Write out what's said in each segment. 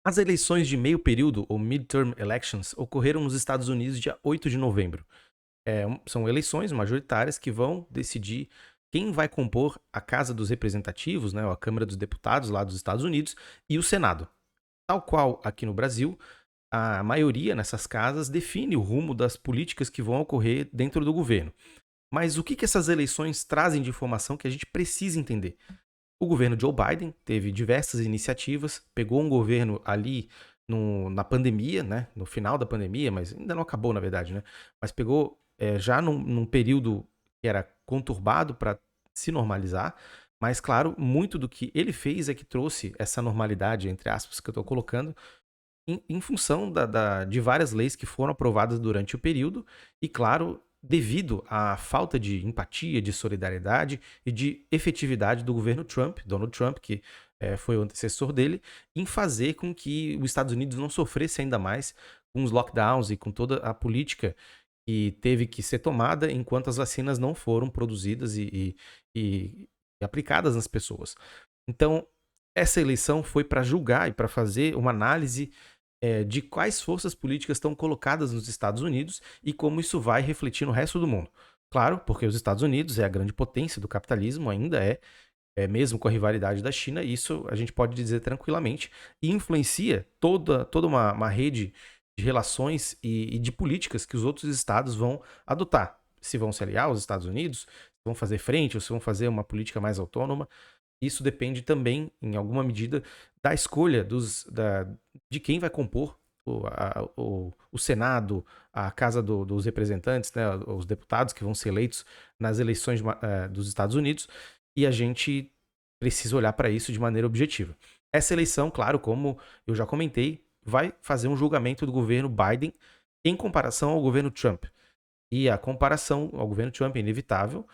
As eleições de meio período, ou midterm elections, ocorreram nos Estados Unidos dia 8 de novembro. São eleições majoritárias que vão decidir quem vai compor a Casa dos Representativos, né, ou a Câmara dos Deputados lá dos Estados Unidos, e o Senado. Tal qual aqui no Brasil, a maioria nessas casas define o rumo das políticas que vão ocorrer dentro do governo. Mas o que essas eleições trazem de informação que a gente precisa entender? O governo Joe Biden teve diversas iniciativas, pegou um governo ali na pandemia, né, no final da pandemia, mas ainda não acabou, na verdade, né? Mas pegou já num período que era conturbado para se normalizar. Mas, claro, muito do que ele fez é que trouxe essa normalidade, entre aspas, que eu estou colocando, em função de várias leis que foram aprovadas durante o período e, claro, devido à falta de empatia, de solidariedade e de efetividade do governo Trump, Donald Trump, que foi o antecessor dele, em fazer com que os Estados Unidos não sofresse ainda mais com os lockdowns e com toda a política que teve que ser tomada enquanto as vacinas não foram produzidas e aplicadas nas pessoas. Então, essa eleição foi para julgar e para fazer uma análise de quais forças políticas estão colocadas nos Estados Unidos e como isso vai refletir no resto do mundo. Claro, porque os Estados Unidos é a grande potência do capitalismo, ainda mesmo com a rivalidade da China, isso a gente pode dizer tranquilamente, e influencia toda uma rede de relações e de políticas que os outros estados vão adotar. Se vão se aliar aos Estados Unidos, se vão fazer frente ou se vão fazer uma política mais autônoma. Isso depende também, em alguma medida, da escolha de quem vai compor o Senado, a Casa dos Representantes, né, os deputados que vão ser eleitos nas eleições dos Estados Unidos, e a gente precisa olhar para isso de maneira objetiva. Essa eleição, claro, como eu já comentei, vai fazer um julgamento do governo Biden em comparação ao governo Trump. E a comparação ao governo Trump é inevitável,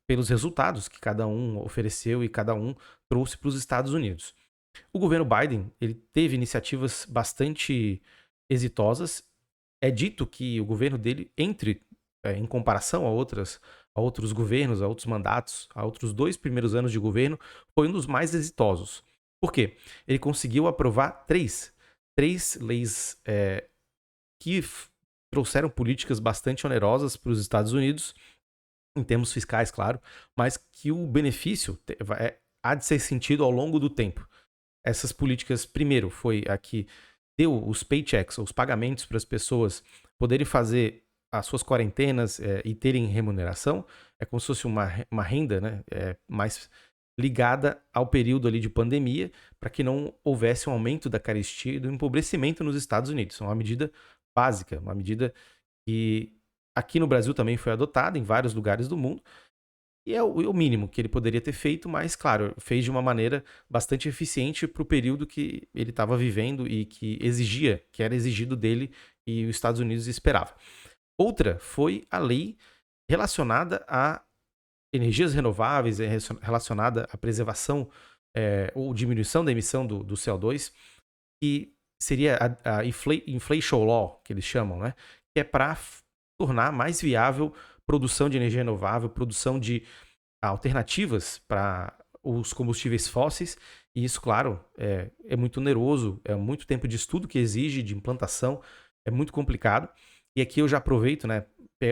pelos resultados que cada um ofereceu e cada um trouxe para os Estados Unidos. O governo Biden ele teve iniciativas bastante exitosas. É dito que o governo dele, em comparação a outros governos, a outros mandatos, a outros 2 primeiros anos de governo, foi um dos mais exitosos. Por quê? Ele conseguiu aprovar três leis que trouxeram políticas bastante onerosas para os Estados Unidos, em termos fiscais, claro, mas que o benefício há de ser sentido ao longo do tempo. Essas políticas, primeiro, foi a que deu os paychecks, os pagamentos para as pessoas poderem fazer as suas quarentenas e terem remuneração. É como se fosse uma renda, né, mais ligada ao período ali de pandemia, para que não houvesse um aumento da carestia e do empobrecimento nos Estados Unidos. É uma medida básica, uma medida que aqui no Brasil também foi adotada em vários lugares do mundo, e é o mínimo que ele poderia ter feito, mas, claro, fez de uma maneira bastante eficiente para o período que ele estava vivendo e que era exigido dele e os Estados Unidos esperava. Outra foi a lei relacionada a energias renováveis, relacionada à preservação ou diminuição da emissão do CO2, que seria a Inflation Law, que eles chamam, né? Que é para tornar mais viável produção de energia renovável, produção de alternativas para os combustíveis fósseis. E isso, claro, é muito oneroso, é muito tempo de estudo que exige, de implantação, é muito complicado. E aqui eu já aproveito, né,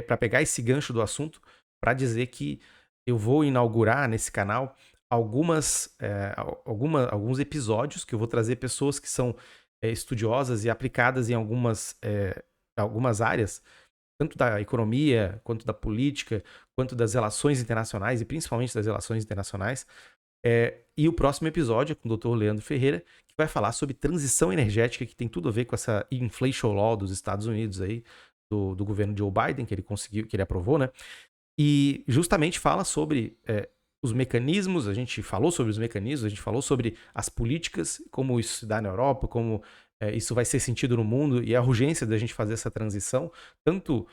para pegar esse gancho do assunto para dizer que eu vou inaugurar nesse canal alguns episódios que eu vou trazer pessoas que são estudiosas e aplicadas em algumas áreas, tanto da economia, quanto da política, quanto das relações internacionais e principalmente das relações internacionais. E o próximo episódio é com o Dr. Leandro Ferreira, que vai falar sobre transição energética, que tem tudo a ver com essa Inflation Law dos Estados Unidos aí, do governo Joe Biden, que ele conseguiu, que ele aprovou, né? E justamente fala sobre os mecanismos, a gente falou sobre os mecanismos, a gente falou sobre as políticas, como isso se dá na Europa, como isso vai ser sentido no mundo e a urgência da gente fazer essa transição, tanto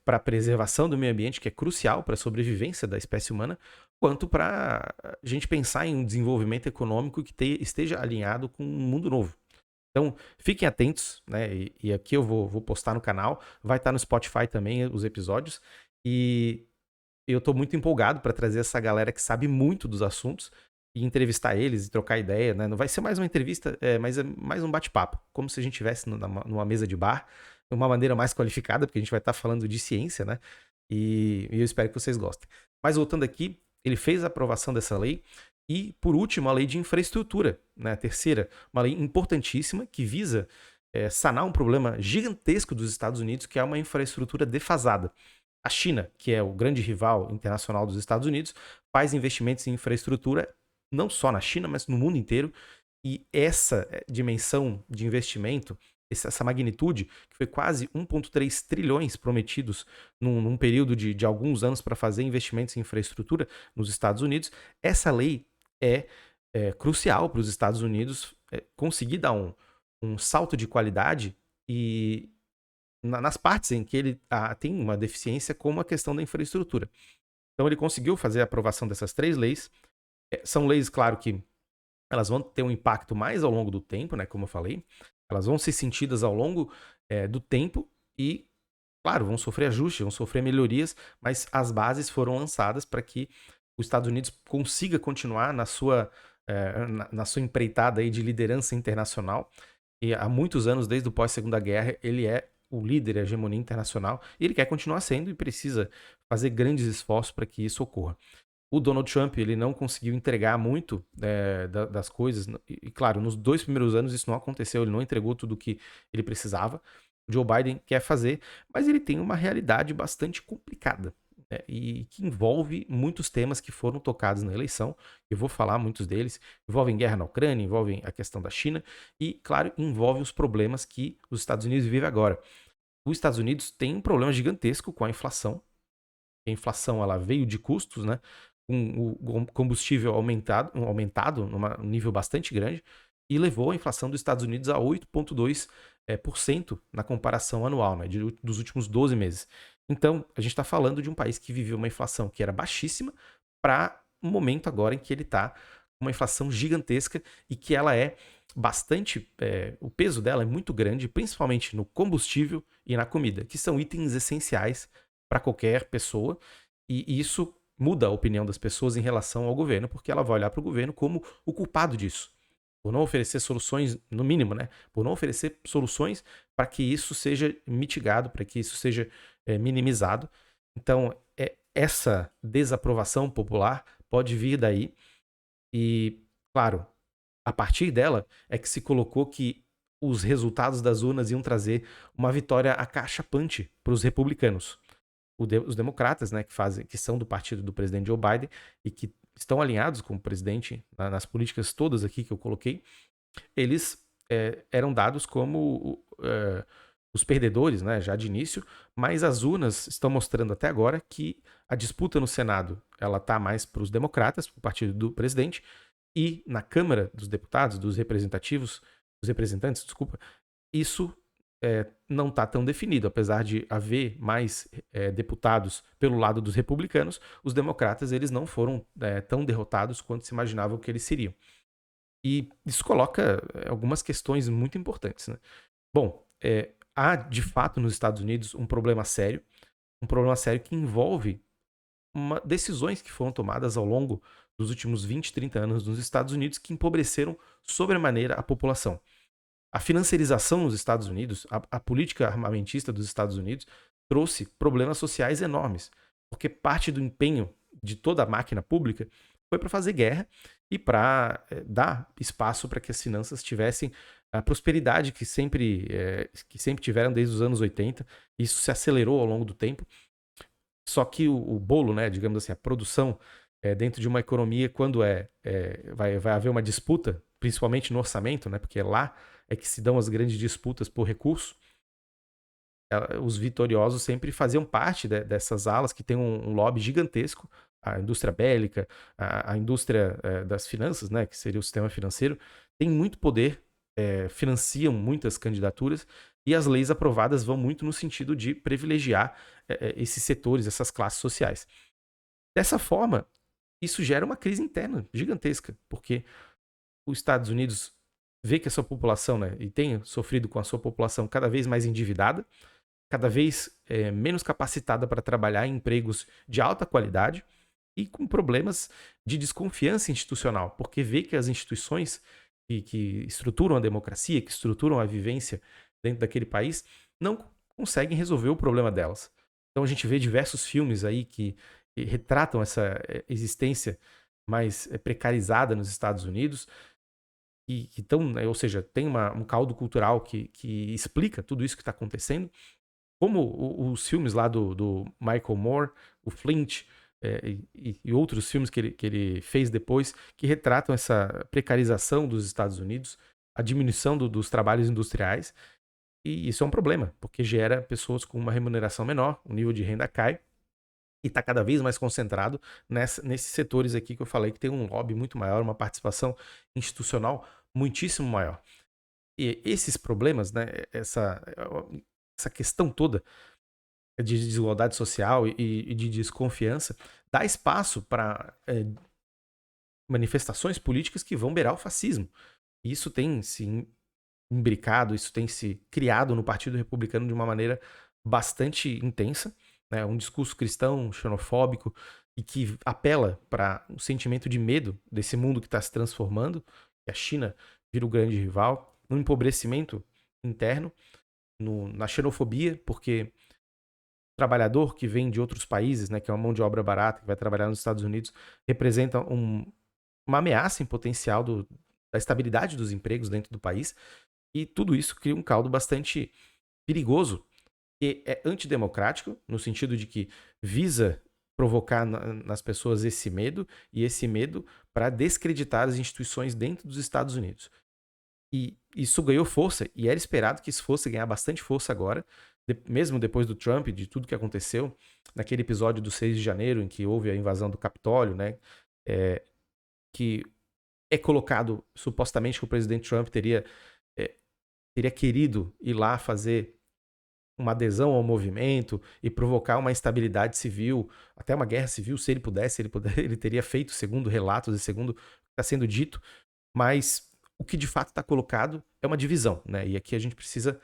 para a preservação do meio ambiente, que é crucial para a sobrevivência da espécie humana, quanto para a gente pensar em um desenvolvimento econômico que esteja alinhado com um mundo novo. Então, fiquem atentos, né? E aqui eu vou postar no canal, vai estar no Spotify também os episódios. E eu estou muito empolgado para trazer essa galera que sabe muito dos assuntos e entrevistar eles e trocar ideia, né? Não vai ser mais uma entrevista, mas é mais um bate-papo, como se a gente estivesse numa mesa de bar, de uma maneira mais qualificada, porque a gente vai estar falando de ciência, né? E eu espero que vocês gostem. Mas voltando aqui, ele fez a aprovação dessa lei e, por último, a lei de infraestrutura, né? A terceira, uma lei importantíssima que visa sanar um problema gigantesco dos Estados Unidos, que é uma infraestrutura defasada. A China, que é o grande rival internacional dos Estados Unidos, faz investimentos em infraestrutura não só na China, mas no mundo inteiro. E essa dimensão de investimento, essa magnitude, que foi quase 1,3 trilhões prometidos num período de alguns anos para fazer investimentos em infraestrutura nos Estados Unidos, essa lei é crucial para os Estados Unidos conseguir dar um salto de qualidade e nas partes em que ele tem uma deficiência, como a questão da infraestrutura. Então ele conseguiu fazer a aprovação dessas 3 leis. São leis, claro, que elas vão ter um impacto mais ao longo do tempo, né, como eu falei. Elas vão ser sentidas ao longo do tempo e, claro, vão sofrer ajustes, vão sofrer melhorias, mas as bases foram lançadas para que os Estados Unidos consiga continuar na sua empreitada aí de liderança internacional. E há muitos anos, desde o pós-Segunda Guerra, ele é o líder da hegemonia internacional e ele quer continuar sendo e precisa fazer grandes esforços para que isso ocorra. O Donald Trump ele não conseguiu entregar muito das coisas e, claro, nos 2 primeiros anos isso não aconteceu, ele não entregou tudo o que ele precisava. O Joe Biden quer fazer, mas ele tem uma realidade bastante complicada, né, e que envolve muitos temas que foram tocados na eleição. Eu vou falar muitos deles. Envolvem guerra na Ucrânia, envolvem a questão da China e, claro, envolve os problemas que os Estados Unidos vivem agora. Os Estados Unidos tem um problema gigantesco com a inflação. A inflação ela veio de custos, né? Com o combustível aumentado num nível bastante grande e levou a inflação dos Estados Unidos a 8,2% na comparação anual, né, dos últimos 12 meses. Então, a gente está falando de um país que viveu uma inflação que era baixíssima para um momento agora em que ele está com uma inflação gigantesca e que ela é bastante. O peso dela é muito grande, principalmente no combustível e na comida, que são itens essenciais para qualquer pessoa, e isso muda a opinião das pessoas em relação ao governo, porque ela vai olhar para o governo como o culpado disso, por não oferecer soluções, no mínimo, né? Por não oferecer soluções para que isso seja mitigado, para que isso seja minimizado. Então, essa desaprovação popular pode vir daí e, claro, a partir dela é que se colocou que os resultados das urnas iam trazer uma vitória acachapante para os republicanos. Os democratas, né, que são do partido do presidente Joe Biden e que estão alinhados com o presidente nas políticas todas aqui que eu coloquei, eles eram dados como os perdedores, né, já de início, mas as urnas estão mostrando até agora que a disputa no Senado ela está mais para os democratas, para o partido do presidente, e na Câmara dos Deputados, dos representantes, desculpa, isso não está tão definido. Apesar de haver mais deputados pelo lado dos republicanos, os democratas eles não foram tão derrotados quanto se imaginava que eles seriam. E isso coloca algumas questões muito importantes, né? Bom, há de fato nos Estados Unidos um problema sério que envolve decisões que foram tomadas ao longo dos últimos 20, 30 anos nos Estados Unidos que empobreceram sobremaneira a população. A financiarização nos Estados Unidos, a política armamentista dos Estados Unidos, trouxe problemas sociais enormes, porque parte do empenho de toda a máquina pública foi para fazer guerra e para dar espaço para que as finanças tivessem a prosperidade que sempre tiveram desde os anos 80. Isso se acelerou ao longo do tempo. Só que o bolo, né, digamos assim, a produção dentro de uma economia, quando vai haver uma disputa, principalmente no orçamento, né, porque lá é que se dão as grandes disputas por recurso, os vitoriosos sempre faziam parte dessas alas que tem um lobby gigantesco, a indústria bélica, a indústria das finanças, né, que seria o sistema financeiro, tem muito poder, financiam muitas candidaturas e as leis aprovadas vão muito no sentido de privilegiar esses setores, essas classes sociais. Dessa forma, isso gera uma crise interna gigantesca, porque os Estados Unidos vê que a sua população, né, e tem sofrido com a sua população cada vez mais endividada, cada vez menos capacitada para trabalhar em empregos de alta qualidade, e com problemas de desconfiança institucional, porque vê que as instituições que estruturam a democracia, que estruturam a vivência dentro daquele país, não conseguem resolver o problema delas. Então a gente vê diversos filmes aí que retratam essa existência mais precarizada nos Estados Unidos, e que estão, né, ou seja, tem um caldo cultural que explica tudo isso que está acontecendo, como os filmes lá do Michael Moore, o Flint, e outros filmes que ele fez depois, que retratam essa precarização dos Estados Unidos, a diminuição dos trabalhos industriais, e isso é um problema, porque gera pessoas com uma remuneração menor, o nível de renda cai, e está cada vez mais concentrado nesses setores aqui que eu falei, que tem um lobby muito maior, uma participação institucional muitíssimo maior. E esses problemas, né, essa questão toda de desigualdade social e de desconfiança, dá espaço para manifestações políticas que vão beirar o fascismo. E isso tem se imbricado, isso tem se criado no Partido Republicano de uma maneira bastante intensa, né? Um discurso cristão, xenofóbico, e que apela para um sentimento de medo desse mundo que está se transformando, que a China vira o grande rival, no empobrecimento interno, na xenofobia, porque trabalhador que vem de outros países, né, que é uma mão de obra barata, que vai trabalhar nos Estados Unidos, representa uma ameaça em potencial da estabilidade dos empregos dentro do país, e tudo isso cria um caldo bastante perigoso, que é antidemocrático, no sentido de que visa provocar nas pessoas esse medo, e esse medo para descreditar as instituições dentro dos Estados Unidos. E isso ganhou força, e era esperado que isso fosse ganhar bastante força agora, mesmo depois do Trump, de tudo que aconteceu, naquele episódio do 6 de janeiro, em que houve a invasão do Capitólio, né, que é colocado, supostamente, que o presidente Trump teria querido ir lá fazer uma adesão ao movimento e provocar uma instabilidade civil, até uma guerra civil, se ele pudesse, ele teria feito, segundo relatos e segundo o que está sendo dito, mas o que de fato está colocado é uma divisão, né? E aqui a gente precisa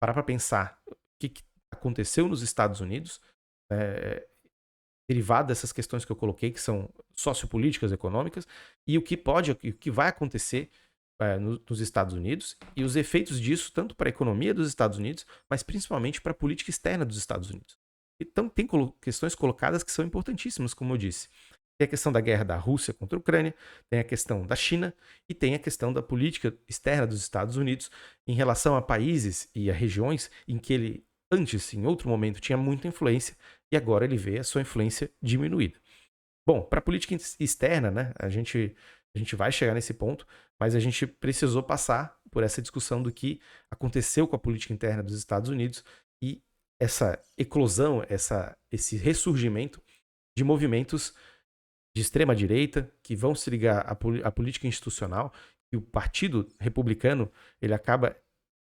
parar para pensar o que aconteceu nos Estados Unidos, derivado dessas questões que eu coloquei, que são sociopolíticas, econômicas, e o que vai acontecer nos Estados Unidos, e os efeitos disso tanto para a economia dos Estados Unidos, mas principalmente para a política externa dos Estados Unidos. Então tem questões colocadas que são importantíssimas, como eu disse. Tem a questão da guerra da Rússia contra a Ucrânia, tem a questão da China e tem a questão da política externa dos Estados Unidos em relação a países e a regiões em que ele antes, em outro momento, tinha muita influência e agora ele vê a sua influência diminuída. Bom, para a política externa, né, a gente vai chegar nesse ponto, mas a gente precisou passar por essa discussão do que aconteceu com a política interna dos Estados Unidos e essa eclosão, esse ressurgimento de movimentos de extrema direita que vão se ligar à política institucional, e o Partido Republicano ele acaba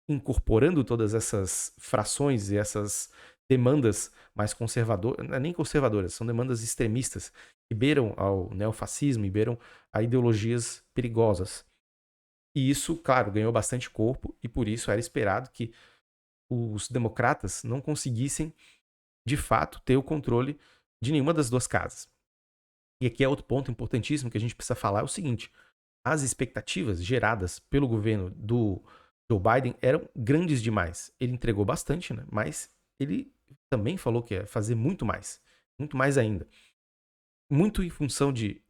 incorporando todas essas frações e essas demandas mais conservadoras, nem conservadoras, são demandas extremistas, que beiram ao neofascismo e beiram a ideologias perigosas. E isso, claro, ganhou bastante corpo, e por isso era esperado que os democratas não conseguissem, de fato, ter o controle de nenhuma das duas casas. E aqui é outro ponto importantíssimo que a gente precisa falar, é o seguinte: as expectativas geradas pelo governo do Joe Biden eram grandes demais. Ele entregou bastante, né? Mas ele também falou que ia fazer muito mais ainda. Muito em função de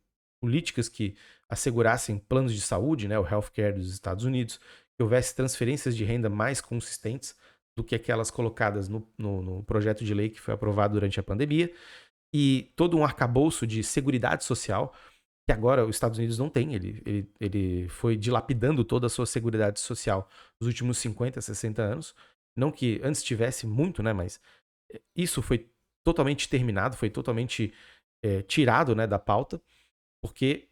políticas que assegurassem planos de saúde, né, o healthcare dos Estados Unidos, que houvesse transferências de renda mais consistentes do que aquelas colocadas no projeto de lei que foi aprovado durante a pandemia, e todo um arcabouço de seguridade social que agora os Estados Unidos não tem. Ele foi dilapidando toda a sua seguridade social nos últimos 50, 60 anos. Não que antes tivesse muito, né? Mas isso foi totalmente terminado, foi totalmente tirado, né, da pauta, porque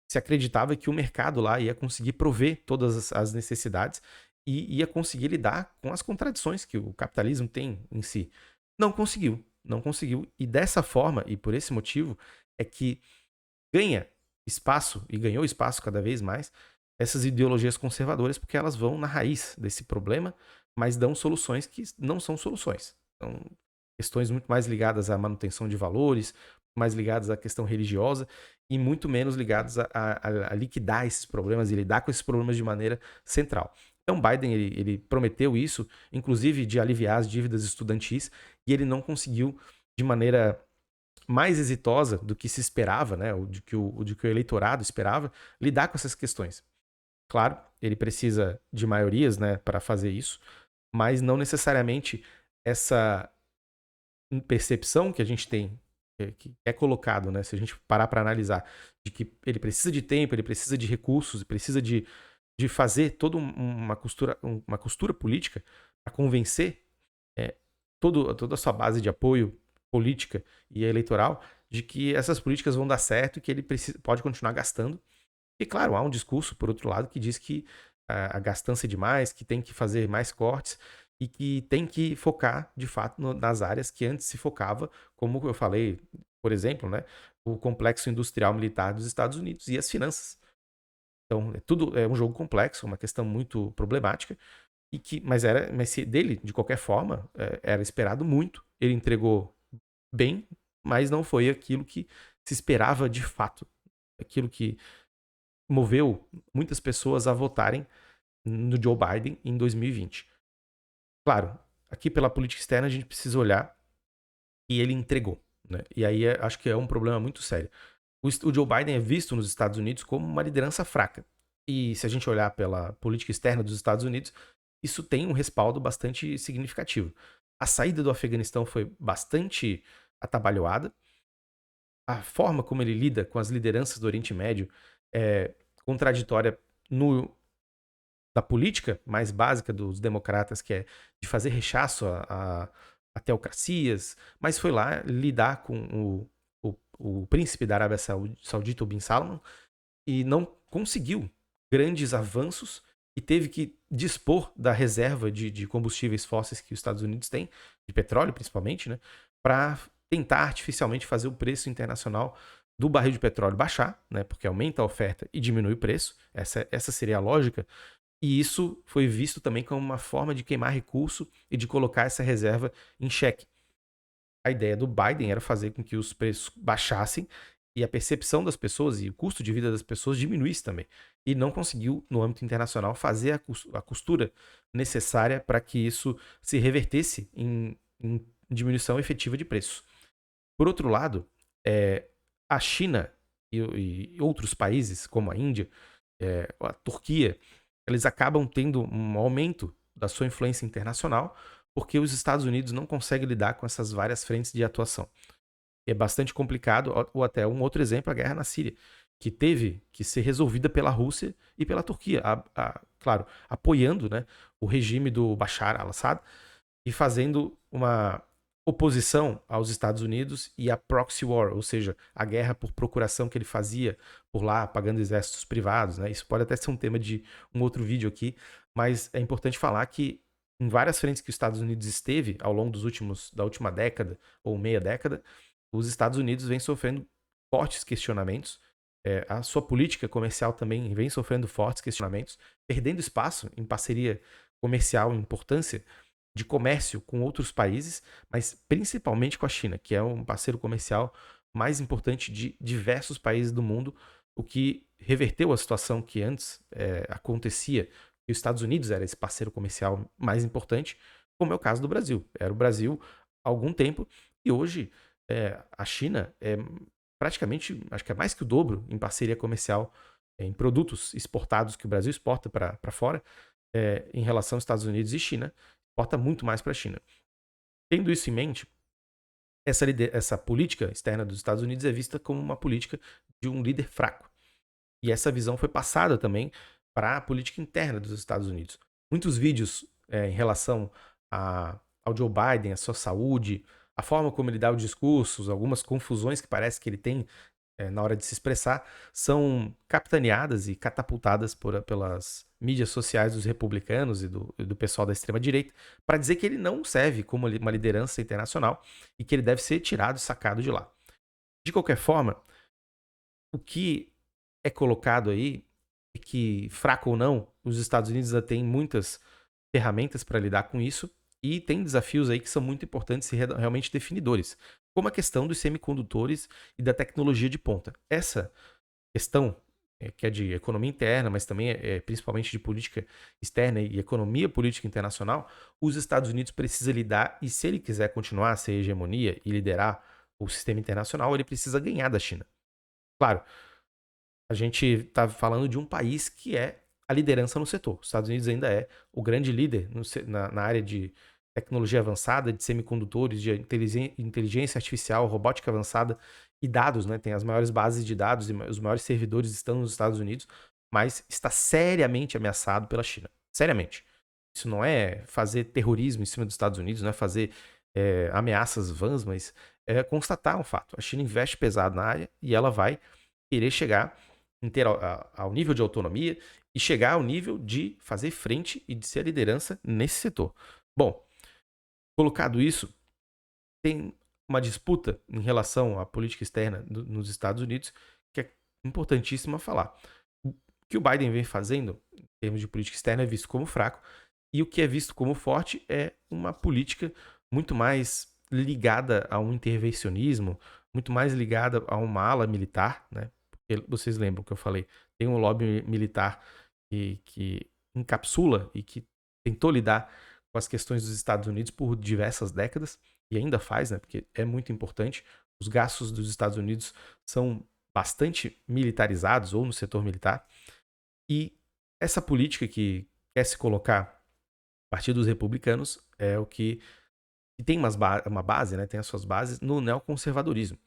se acreditava que o mercado lá ia conseguir prover todas as necessidades e ia conseguir lidar com as contradições que o capitalismo tem em si. Não conseguiu, não conseguiu. E dessa forma, e por esse motivo, é que ganha espaço, e ganhou espaço cada vez mais, essas ideologias conservadoras, porque elas vão na raiz desse problema, mas dão soluções que não são soluções. São questões muito mais ligadas à manutenção de valores, mais ligados à questão religiosa e muito menos ligados a liquidar esses problemas e lidar com esses problemas de maneira central. Então, Biden ele prometeu isso, inclusive de aliviar as dívidas estudantis, e ele não conseguiu de maneira mais exitosa do que se esperava, né, do que o eleitorado esperava, lidar com essas questões. Claro, ele precisa de maiorias, né, para fazer isso, mas não necessariamente essa percepção que a gente tem, que é colocado, né, se a gente parar para analisar, de que ele precisa de tempo, ele precisa de recursos, precisa de fazer toda uma costura política para convencer é, toda a sua base de apoio política e eleitoral de que essas políticas vão dar certo e que ele pode continuar gastando. E claro, há um discurso, por outro lado, que diz que a gastança é demais, que tem que fazer mais cortes e que tem que focar, de fato, nas áreas que antes se focava, como eu falei, por exemplo, né, o complexo industrial militar dos Estados Unidos e as finanças. Então, tudo é um jogo complexo, uma questão muito problemática, mas dele, de qualquer forma, era esperado muito. Ele entregou bem, mas não foi aquilo que se esperava de fato. Aquilo que moveu muitas pessoas a votarem no Joe Biden em 2020. Claro, aqui pela política externa a gente precisa olhar e ele entregou. Né? E aí acho que é um problema muito sério. O Joe Biden é visto nos Estados Unidos como uma liderança fraca. E se a gente olhar pela política externa dos Estados Unidos, isso tem um respaldo bastante significativo. A saída do Afeganistão foi bastante atabalhoada. A forma como ele lida com as lideranças do Oriente Médio é contraditória da política mais básica dos democratas, que é de fazer rechaço a teocracias, mas foi lá lidar com o príncipe da Arábia Saudita, o Bin Salman, e não conseguiu grandes avanços e teve que dispor da reserva de combustíveis fósseis que os Estados Unidos têm, de petróleo principalmente, né, para tentar artificialmente fazer o preço internacional do barril de petróleo baixar, né, porque aumenta a oferta e diminui o preço. Essa seria a lógica. E isso foi visto também como uma forma de queimar recurso e de colocar essa reserva em xeque. A ideia do Biden era fazer com que os preços baixassem e a percepção das pessoas e o custo de vida das pessoas diminuísse também. E não conseguiu, no âmbito internacional, fazer a costura necessária para que isso se revertesse em diminuição efetiva de preço. Por outro lado, a China e outros países, como a Índia, a Turquia, eles acabam tendo um aumento da sua influência internacional porque os Estados Unidos não conseguem lidar com essas várias frentes de atuação. É bastante complicado, ou até um outro exemplo, a guerra na Síria, que teve que ser resolvida pela Rússia e pela Turquia, claro, apoiando, né, o regime do Bashar al-Assad e fazendo uma oposição aos Estados Unidos e à proxy war, ou seja, a guerra por procuração que ele fazia por lá, pagando exércitos privados. Né? Isso pode até ser um tema de um outro vídeo aqui, mas é importante falar que em várias frentes que os Estados Unidos esteve ao longo da última década ou meia década, os Estados Unidos vêm sofrendo fortes questionamentos. A sua política comercial também vem sofrendo fortes questionamentos, perdendo espaço em parceria comercial, em importância de comércio com outros países, mas principalmente com a China, que é um parceiro comercial mais importante de diversos países do mundo, o que reverteu a situação que antes acontecia, que os Estados Unidos era esse parceiro comercial mais importante, como é o caso do Brasil. Era o Brasil há algum tempo e hoje a China é praticamente, acho que é mais que o dobro em parceria comercial em produtos exportados que o Brasil exporta para fora, em relação aos Estados Unidos e China, exporta muito mais para a China. Tendo isso em mente, essa política externa dos Estados Unidos é vista como uma política de um líder fraco. E essa visão foi passada também para a política interna dos Estados Unidos. Muitos vídeos em relação ao Joe Biden, a sua saúde, a forma como ele dá os discursos, algumas confusões que parece que ele tem na hora de se expressar, são capitaneadas e catapultadas pelas mídias sociais dos republicanos e do pessoal da extrema-direita para dizer que ele não serve como uma liderança internacional e que ele deve ser tirado e sacado de lá. De qualquer forma, o que é colocado aí é que, fraco ou não, os Estados Unidos ainda têm muitas ferramentas para lidar com isso e tem desafios aí que são muito importantes e realmente definidores, como a questão dos semicondutores e da tecnologia de ponta. Essa questão, que é de economia interna, mas também é principalmente de política externa e economia política internacional, os Estados Unidos precisa lidar, e se ele quiser continuar a ser hegemonia e liderar o sistema internacional, ele precisa ganhar da China. Claro, a gente está falando de um país que é a liderança no setor. Os Estados Unidos ainda é o grande líder na área de tecnologia avançada, de semicondutores, de inteligência artificial, robótica avançada e dados, né? Tem as maiores bases de dados e os maiores servidores estão nos Estados Unidos, mas está seriamente ameaçado pela China. Seriamente. Isso não é fazer terrorismo em cima dos Estados Unidos, não é fazer ameaças vãs, mas é constatar um fato. A China investe pesado na área e ela vai querer chegar ao nível de autonomia e chegar ao nível de fazer frente e de ser a liderança nesse setor. Bom, colocado isso, tem uma disputa em relação à política externa nos Estados Unidos que é importantíssima falar. O que o Biden vem fazendo em termos de política externa é visto como fraco, e o que é visto como forte é uma política muito mais ligada a um intervencionismo, muito mais ligada a uma ala militar, né? Porque vocês lembram que eu falei, tem um lobby militar que encapsula e que tentou lidar com as questões dos Estados Unidos por diversas décadas, e ainda faz, né? Porque é muito importante. Os gastos dos Estados Unidos são bastante militarizados, ou no setor militar, e essa política que quer se colocar a partir dos republicanos é o que tem uma base, né? Tem as suas bases no neoconservadorismo.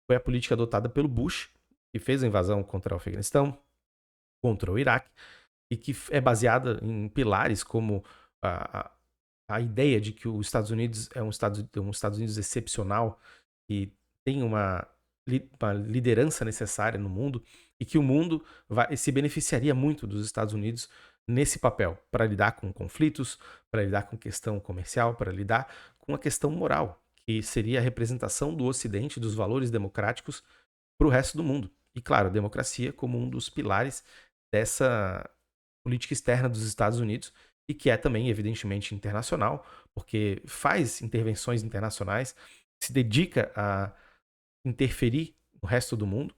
Foi a política adotada pelo Bush, que fez a invasão contra o Afeganistão, contra o Iraque, e que é baseada em pilares como a ideia de que os Estados Unidos é um Estados Unidos excepcional e tem uma liderança necessária no mundo, e que o mundo se beneficiaria muito dos Estados Unidos nesse papel, para lidar com conflitos, para lidar com questão comercial, para lidar com a questão moral, que seria a representação do Ocidente, dos valores democráticos para o resto do mundo. E claro, a democracia como um dos pilares dessa política externa dos Estados Unidos, e que é também, evidentemente, internacional, porque faz intervenções internacionais, se dedica a interferir no resto do mundo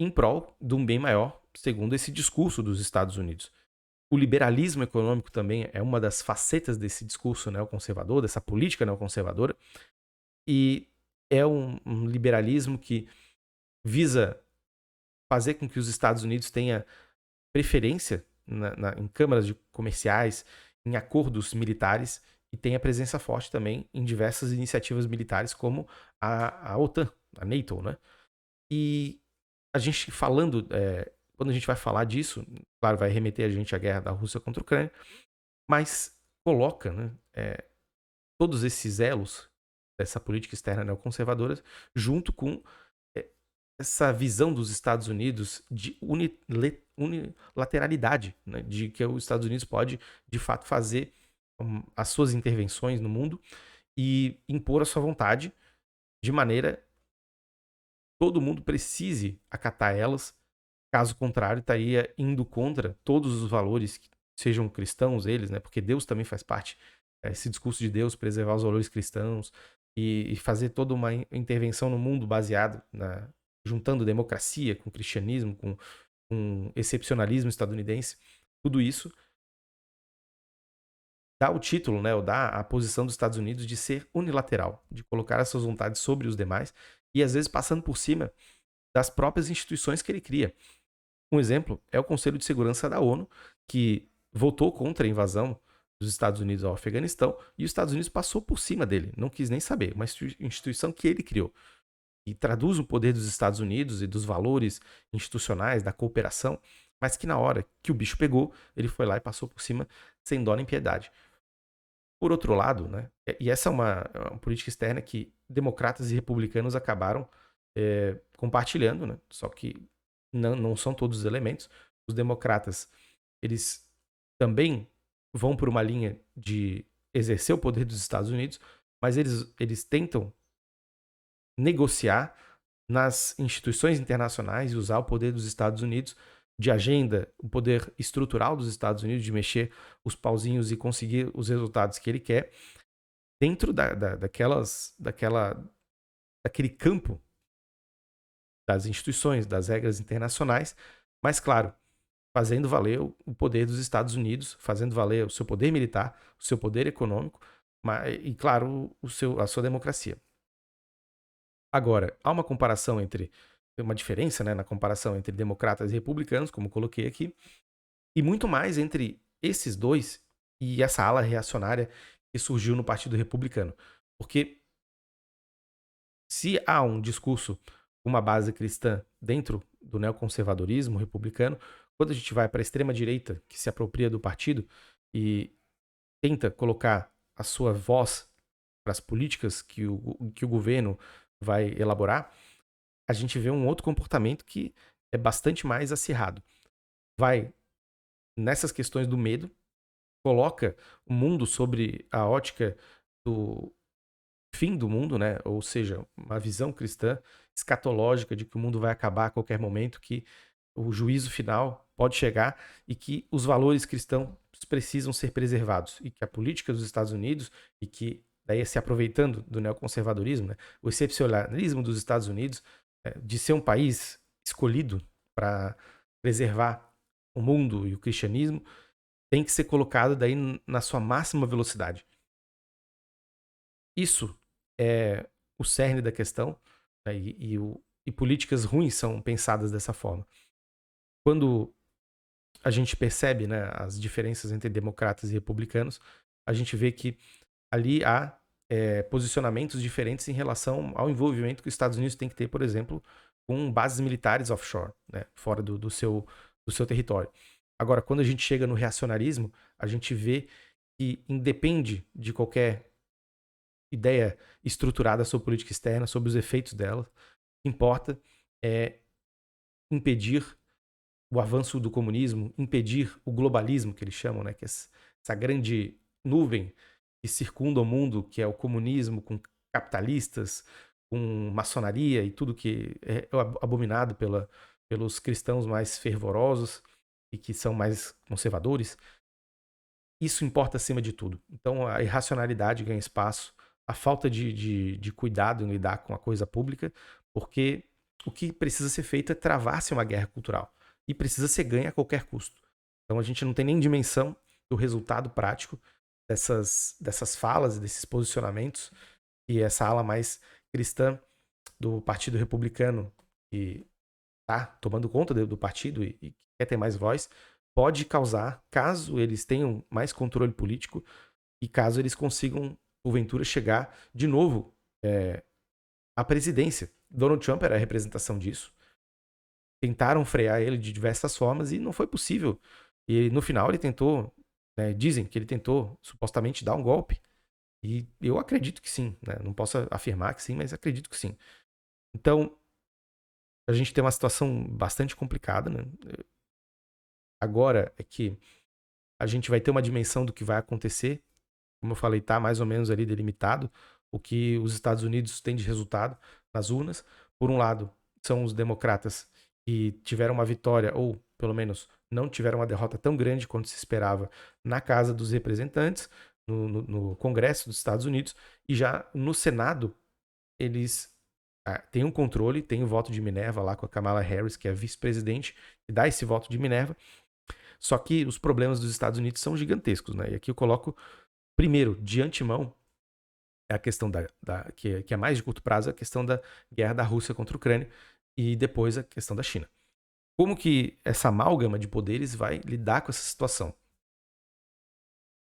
em prol de um bem maior, segundo esse discurso dos Estados Unidos. O liberalismo econômico também é uma das facetas desse discurso neoconservador, dessa política neoconservadora, e é um liberalismo que visa fazer com que os Estados Unidos tenha preferência em câmaras comerciais, em acordos militares, e tenha presença forte também em diversas iniciativas militares, como a OTAN, a NATO, né? E a gente falando, quando a gente vai falar disso, claro, vai remeter a gente à guerra da Rússia contra a Ucrânia, mas coloca, né, todos esses elos dessa política externa neoconservadora junto com essa visão dos Estados Unidos de unilateralidade, né, de que os Estados Unidos pode, de fato, fazer as suas intervenções no mundo e impor a sua vontade de maneira que todo mundo precise acatar elas. Caso contrário, estaria indo contra todos os valores, que sejam cristãos eles, né? Porque Deus também faz parte, esse discurso de Deus, preservar os valores cristãos e fazer toda uma intervenção no mundo baseado juntando democracia com cristianismo, com excepcionalismo estadunidense. Tudo isso dá o título, né, ou dá a posição dos Estados Unidos de ser unilateral, de colocar as suas vontades sobre os demais e às vezes passando por cima das próprias instituições que ele cria. Um exemplo é o Conselho de Segurança da ONU, que votou contra a invasão dos Estados Unidos ao Afeganistão, e os Estados Unidos passou por cima dele, não quis nem saber, uma instituição que ele criou. E traduz o poder dos Estados Unidos e dos valores institucionais, da cooperação, mas que na hora que o bicho pegou, ele foi lá e passou por cima sem dó nem piedade. Por outro lado, né, e essa é uma política externa que democratas e republicanos acabaram compartilhando, né, só que não são todos os elementos. Os democratas, eles também vão por uma linha de exercer o poder dos Estados Unidos, mas eles tentam negociar nas instituições internacionais e usar o poder dos Estados Unidos de agenda, o poder estrutural dos Estados Unidos de mexer os pauzinhos e conseguir os resultados que ele quer dentro daquela daquele campo das instituições, das regras internacionais, mas, claro, fazendo valer o poder dos Estados Unidos, fazendo valer o seu poder militar, o seu poder econômico e, claro, a sua democracia. Agora, há uma diferença, né, na comparação entre democratas e republicanos, como coloquei aqui, e muito mais entre esses dois e essa ala reacionária que surgiu no Partido Republicano. Porque se há um discurso, uma base cristã dentro do neoconservadorismo republicano, quando a gente vai para a extrema-direita, que se apropria do partido e tenta colocar a sua voz para as políticas que o governo vai elaborar, a gente vê um outro comportamento que é bastante mais acirrado. Vai nessas questões do medo, coloca o mundo sobre a ótica do fim do mundo, né? Ou seja, uma visão cristã escatológica de que o mundo vai acabar a qualquer momento, que o juízo final pode chegar e que os valores cristãos precisam ser preservados e que a política dos Estados Unidos e que daí se aproveitando do neoconservadorismo, né, o excepcionalismo dos Estados Unidos de ser um país escolhido para preservar o mundo e o cristianismo tem que ser colocado daí na sua máxima velocidade. Isso é o cerne da questão, né, e políticas ruins são pensadas dessa forma. Quando a gente percebe, né, as diferenças entre democratas e republicanos, a gente vê que ali há posicionamentos diferentes em relação ao envolvimento que os Estados Unidos têm que ter, por exemplo, com bases militares offshore, né, fora do seu território. Agora, quando a gente chega no reacionarismo, a gente vê que independe de qualquer ideia estruturada sobre política externa, sobre os efeitos dela, o que importa é impedir o avanço do comunismo, impedir o globalismo, que eles chamam, né, que é essa grande nuvem que circunda o mundo, que é o comunismo com capitalistas, com maçonaria e tudo que é abominado pelos cristãos mais fervorosos e que são mais conservadores. Isso importa acima de tudo. Então a irracionalidade ganha espaço, a falta de cuidado em lidar com a coisa pública, porque o que precisa ser feito é travar-se uma guerra cultural. E precisa ser ganha a qualquer custo. Então a gente não tem nem dimensão do resultado prático dessas falas e desses posicionamentos. E essa ala mais cristã do Partido Republicano, que está tomando conta do partido e quer ter mais voz, pode causar, caso eles tenham mais controle político e caso eles consigam, porventura, chegar de novo à presidência. Donald Trump era a representação disso. Tentaram frear ele de diversas formas e não foi possível. E no final ele tentou, né, dizem que ele tentou supostamente dar um golpe. E eu acredito que sim, né? Não posso afirmar que sim, mas acredito que sim. Então, a gente tem uma situação bastante complicada, né? Agora é que a gente vai ter uma dimensão do que vai acontecer. Como eu falei, tá mais ou menos ali delimitado o que os Estados Unidos têm de resultado nas urnas. Por um lado, são os democratas que tiveram uma vitória, ou pelo menos não tiveram uma derrota tão grande quanto se esperava na Casa dos Representantes, no Congresso dos Estados Unidos, e já no Senado eles têm um controle, tem o voto de Minerva lá com a Kamala Harris, que é vice-presidente, e dá esse voto de Minerva. Só que os problemas dos Estados Unidos são gigantescos, né? E aqui eu coloco, primeiro, de antemão, a questão que é mais de curto prazo, a questão da guerra da Rússia contra a Ucrânia, e depois a questão da China. Como que essa amálgama de poderes vai lidar com essa situação?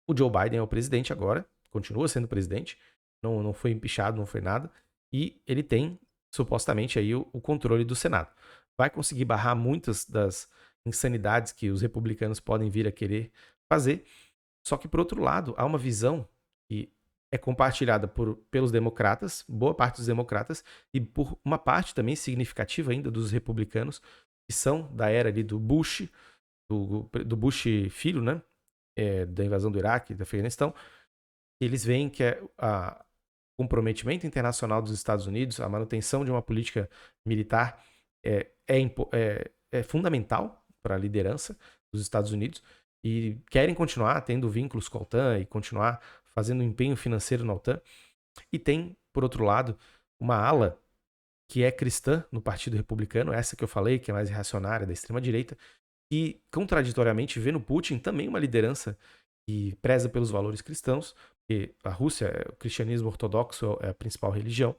O Joe Biden é o presidente agora, continua sendo presidente, não foi empichado, não foi nada, e ele tem, supostamente, aí o controle do Senado. Vai conseguir barrar muitas das insanidades que os republicanos podem vir a querer fazer, só que, por outro lado, há uma visão que é compartilhada pelos democratas, boa parte dos democratas, e por uma parte também significativa ainda dos republicanos, que são da era ali do Bush, do Bush filho, né? Da invasão do Iraque, do Afeganistão. Eles veem que o comprometimento internacional dos Estados Unidos, a manutenção de uma política militar é fundamental para a liderança dos Estados Unidos e querem continuar tendo vínculos com a OTAN e continuar fazendo um empenho financeiro na OTAN. E tem, por outro lado, uma ala que é cristã no Partido Republicano, essa que eu falei, que é mais reacionária, da extrema-direita, e, contraditoriamente, vê no Putin também uma liderança que preza pelos valores cristãos, porque a Rússia, o cristianismo ortodoxo é a principal religião,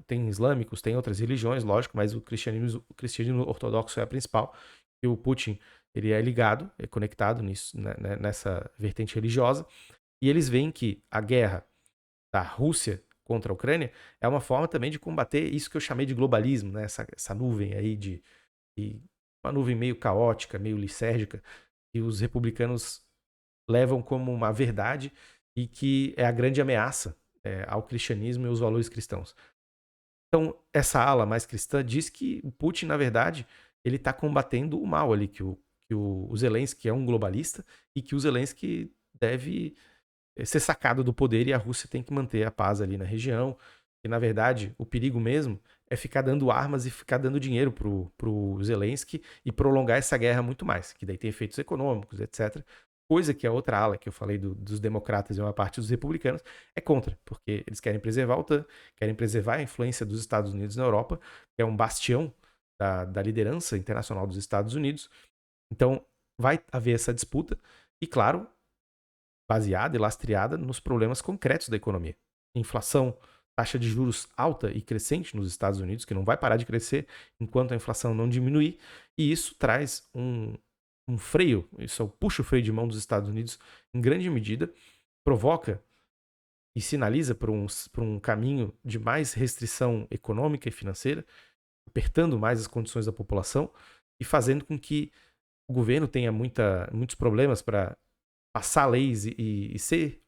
tem islâmicos, tem outras religiões, lógico, mas o cristianismo ortodoxo é a principal, e o Putin ele é ligado, é conectado nisso, nessa vertente religiosa, e eles veem que a guerra da Rússia contra a Ucrânia é uma forma também de combater isso que eu chamei de globalismo, né? Essa nuvem aí uma nuvem meio caótica, meio lisérgica, que os republicanos levam como uma verdade e que é a grande ameaça ao cristianismo e aos valores cristãos. Então, essa ala mais cristã diz que o Putin, na verdade, ele está combatendo o mal ali, que o Zelensky é um globalista e que o Zelensky deve ser sacado do poder e a Rússia tem que manter a paz ali na região. E, na verdade, o perigo mesmo é ficar dando armas e ficar dando dinheiro pro Zelensky e prolongar essa guerra muito mais, que daí tem efeitos econômicos, etc. Coisa que a outra ala que eu falei dos democratas e uma parte dos republicanos é contra, porque eles querem preservar a OTAN, querem preservar a influência dos Estados Unidos na Europa, que é um bastião da liderança internacional dos Estados Unidos. Então, vai haver essa disputa e, claro, baseada e lastreada nos problemas concretos da economia. Inflação, taxa de juros alta e crescente nos Estados Unidos, que não vai parar de crescer enquanto a inflação não diminuir, e isso traz um freio, isso puxa o freio de mão dos Estados Unidos em grande medida, provoca e sinaliza para um caminho de mais restrição econômica e financeira, apertando mais as condições da população e fazendo com que o governo tenha muitos problemas para passar leis e ser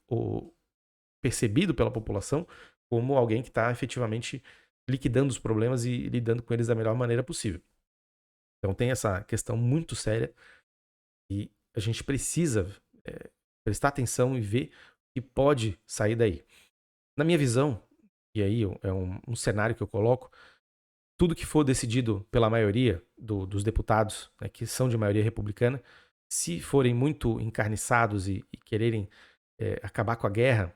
percebido pela população como alguém que está efetivamente liquidando os problemas e lidando com eles da melhor maneira possível. Então tem essa questão muito séria e a gente precisa prestar atenção e ver o que pode sair daí. Na minha visão, e aí é um cenário que eu coloco, tudo que for decidido pela maioria dos deputados, né, que são de maioria republicana, se forem muito encarniçados e quererem acabar com a guerra,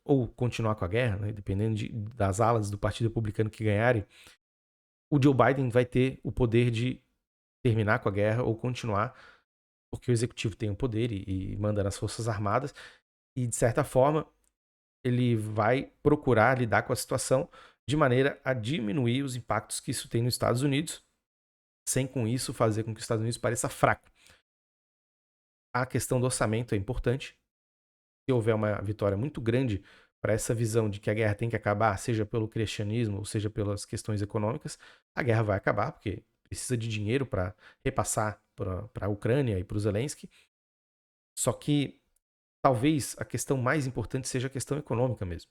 ou continuar com a guerra, né, dependendo das alas do Partido Republicano que ganharem, o Joe Biden vai ter o poder de terminar com a guerra ou continuar, porque o executivo tem o poder e manda nas Forças Armadas, e de certa forma ele vai procurar lidar com a situação de maneira a diminuir os impactos que isso tem nos Estados Unidos, sem com isso fazer com que os Estados Unidos pareça fraco. A questão do orçamento é importante. Se houver uma vitória muito grande para essa visão de que a guerra tem que acabar, seja pelo cristianismo ou seja pelas questões econômicas, a guerra vai acabar, porque precisa de dinheiro para repassar para a Ucrânia e para o Zelensky. Só que talvez a questão mais importante seja a questão econômica mesmo,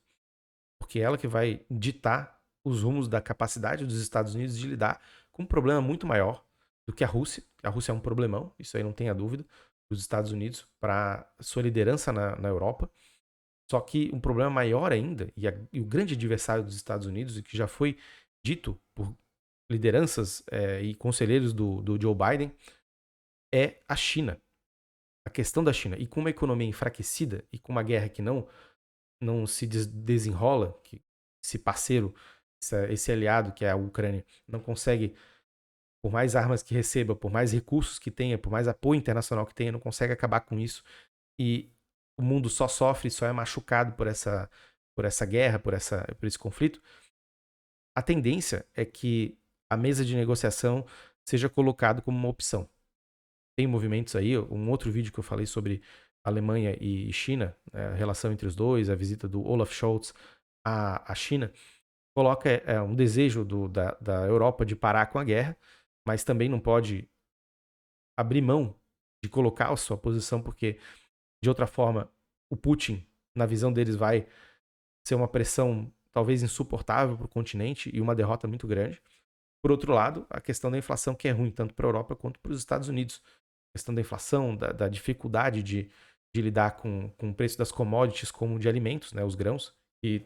porque é ela que vai ditar os rumos da capacidade dos Estados Unidos de lidar com um problema muito maior do que a Rússia. A Rússia é um problemão, isso aí não tenha dúvida, dos Estados Unidos para sua liderança na Europa. Só que um problema maior ainda, e o grande adversário dos Estados Unidos, e que já foi dito por lideranças e conselheiros do Joe Biden, é a China. A questão da China. E com uma economia enfraquecida e com uma guerra que não se desenrola, que esse parceiro, esse aliado que é a Ucrânia, não consegue, por mais armas que receba, por mais recursos que tenha, por mais apoio internacional que tenha, não consegue acabar com isso. E o mundo só sofre, só é machucado por essa guerra, por esse conflito. A tendência é que a mesa de negociação seja colocado como uma opção. Tem movimentos aí, um outro vídeo que eu falei sobre Alemanha e China, a relação entre os dois, a visita do Olaf Scholz à China, coloca um desejo da Europa de parar com a guerra, mas também não pode abrir mão de colocar a sua posição, porque, de outra forma, o Putin, na visão deles, vai ser uma pressão talvez insuportável para o continente e uma derrota muito grande. Por outro lado, a questão da inflação, que é ruim tanto para a Europa quanto para os Estados Unidos. A questão da inflação, da dificuldade de lidar com o preço das commodities como de alimentos, né, os grãos, que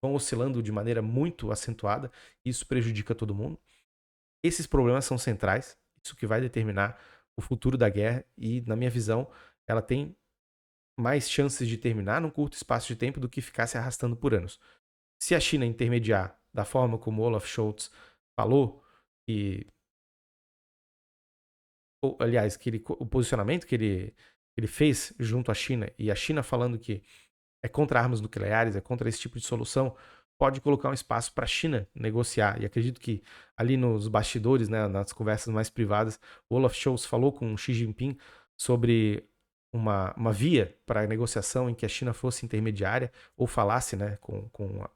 vão oscilando de maneira muito acentuada, e isso prejudica todo mundo. Esses problemas são centrais, isso que vai determinar o futuro da guerra e, na minha visão, ela tem mais chances de terminar num curto espaço de tempo do que ficar se arrastando por anos. se a China intermediar da forma como Olaf Scholz falou, e, aliás, o posicionamento que ele fez junto à China, e a China falando que é contra armas nucleares, é contra esse tipo de solução, pode colocar um espaço para a China negociar. E acredito que ali nos bastidores, né, nas conversas mais privadas, o Olaf Scholz falou com o Xi Jinping sobre uma via para a negociação em que a China fosse intermediária ou falasse, né, com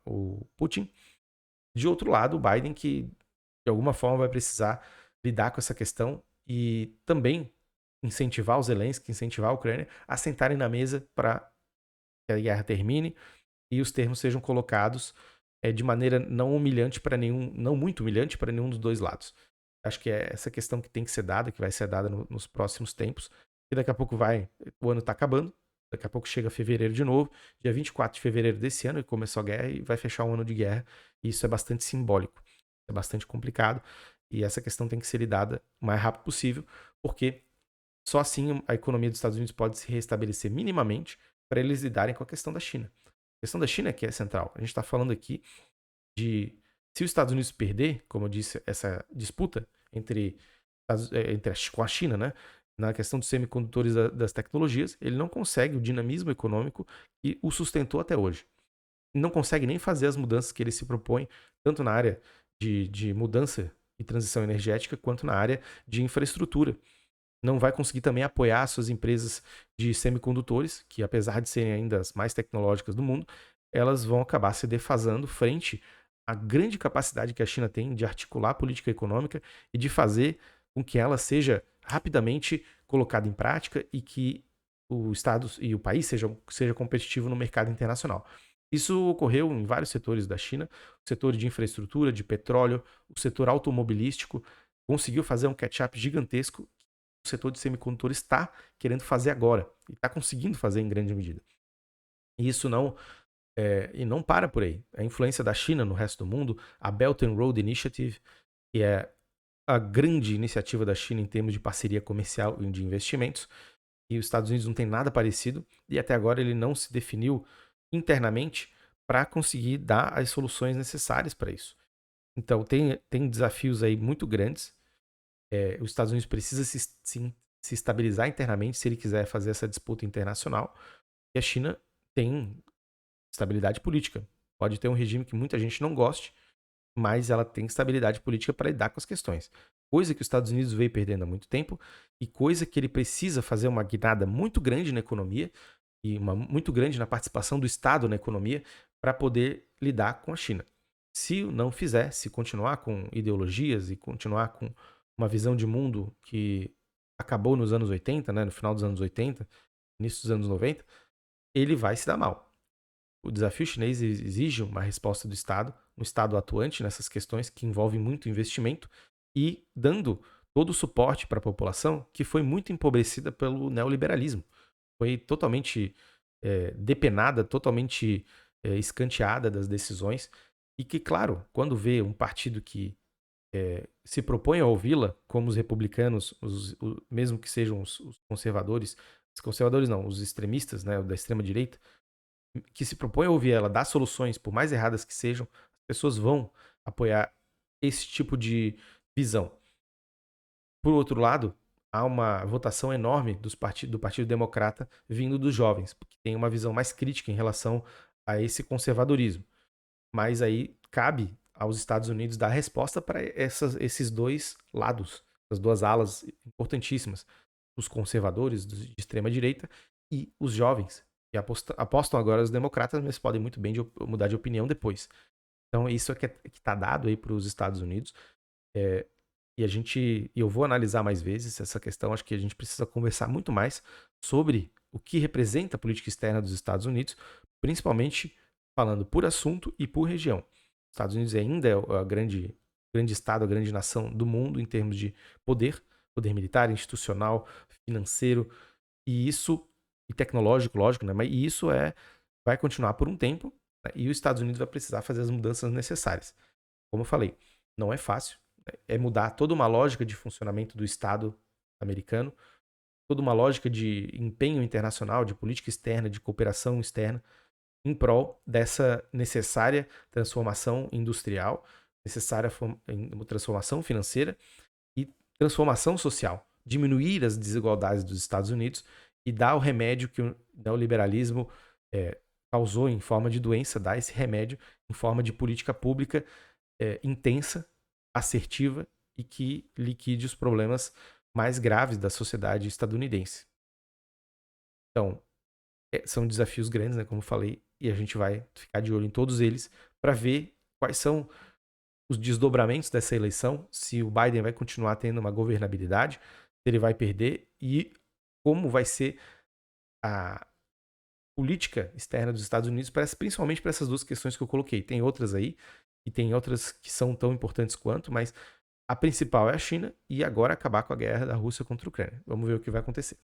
o Putin. De outro lado, o Biden, que de alguma forma vai precisar lidar com essa questão e também incentivar os Zelensky, incentivar a Ucrânia a sentarem na mesa para que a guerra termine e os termos sejam colocados de maneira não humilhante para nenhum, não muito humilhante para nenhum dos dois lados. Acho que é essa questão que tem que ser dada, que vai ser dada nos próximos tempos. E daqui a pouco o ano está acabando, daqui a pouco chega fevereiro de novo, dia 24 de fevereiro desse ano, e começou a guerra e vai fechar um ano de guerra. E isso é bastante simbólico, é bastante complicado. E essa questão tem que ser lidada o mais rápido possível, porque só assim a economia dos Estados Unidos pode se restabelecer minimamente para eles lidarem com a questão da China. A questão da China é que é central. A gente está falando aqui de se os Estados Unidos perder, como eu disse, essa disputa com a China, né, na questão dos semicondutores das tecnologias, ele não consegue o dinamismo econômico que o sustentou até hoje. Não consegue nem fazer as mudanças que ele se propõe, tanto na área de mudança e transição energética, quanto na área de infraestrutura. Não vai conseguir também apoiar suas empresas de semicondutores, que apesar de serem ainda as mais tecnológicas do mundo, elas vão acabar se defasando frente à grande capacidade que a China tem de articular a política econômica e de fazer com que ela seja rapidamente colocada em prática e que o Estado e o país seja competitivo no mercado internacional. Isso ocorreu em vários setores da China, o setor de infraestrutura, de petróleo, o setor automobilístico, conseguiu fazer um catch-up gigantesco o setor de semicondutores está querendo fazer agora e está conseguindo fazer em grande medida. E isso não para por aí. A influência da China no resto do mundo, a Belt and Road Initiative, que é a grande iniciativa da China em termos de parceria comercial e de investimentos, e os Estados Unidos não tem nada parecido, e até agora ele não se definiu internamente para conseguir dar as soluções necessárias para isso. Então tem desafios aí muito grandes. Os Estados Unidos precisa se estabilizar internamente se ele quiser fazer essa disputa internacional. E a China tem estabilidade política. Pode ter um regime que muita gente não goste, mas ela tem estabilidade política para lidar com as questões. Coisa que os Estados Unidos veio perdendo há muito tempo e coisa que ele precisa fazer uma guinada muito grande na economia e muito grande na participação do Estado na economia para poder lidar com a China. Se não fizer, se continuar com ideologias e continuar com uma visão de mundo que acabou nos anos 80, né, no final dos anos 80, início dos anos 90, ele vai se dar mal. O desafio chinês exige uma resposta do Estado, um Estado atuante nessas questões que envolvem muito investimento e dando todo o suporte para a população que foi muito empobrecida pelo neoliberalismo. Foi totalmente depenada, totalmente escanteada das decisões e que, claro, quando vê um partido que se propõe a ouvi-la, como os republicanos, mesmo que sejam os conservadores não, os extremistas, né, da extrema direita, que se propõe a ouvir ela, dar soluções, por mais erradas que sejam, as pessoas vão apoiar esse tipo de visão. Por outro lado, há uma votação enorme do Partido Democrata vindo dos jovens, que tem uma visão mais crítica em relação a esse conservadorismo. Mas aí cabe aos Estados Unidos dar resposta para esses dois lados, as duas alas importantíssimas, os conservadores de extrema direita e os jovens, que apostam agora os democratas, mas podem muito bem mudar de opinião depois. Então isso é que está dado aí para os Estados Unidos. E eu vou analisar mais vezes essa questão. Acho que a gente precisa conversar muito mais sobre o que representa a política externa dos Estados Unidos, principalmente falando por assunto e por região. Os Estados Unidos ainda é o grande estado, a grande nação do mundo em termos de poder militar, institucional, financeiro e tecnológico, lógico, né? Mas isso vai continuar por um tempo, né? E os Estados Unidos vai precisar fazer as mudanças necessárias. Como eu falei, não é fácil. É mudar toda uma lógica de funcionamento do Estado americano, toda uma lógica de empenho internacional, de política externa, de cooperação externa. em prol dessa necessária transformação industrial, necessária transformação financeira e transformação social, diminuir as desigualdades dos Estados Unidos e dar o remédio que o neoliberalismo causou em forma de doença, dar esse remédio em forma de política pública intensa, assertiva e que liquide os problemas mais graves da sociedade estadunidense. Então, são desafios grandes, né, como eu falei, e a gente vai ficar de olho em todos eles para ver quais são os desdobramentos dessa eleição, se o Biden vai continuar tendo uma governabilidade, se ele vai perder e como vai ser a política externa dos Estados Unidos, principalmente para essas duas questões que eu coloquei. Tem outras aí, e tem outras que são tão importantes quanto, mas a principal é a China e agora acabar com a guerra da Rússia contra a Ucrânia. Vamos ver o que vai acontecer.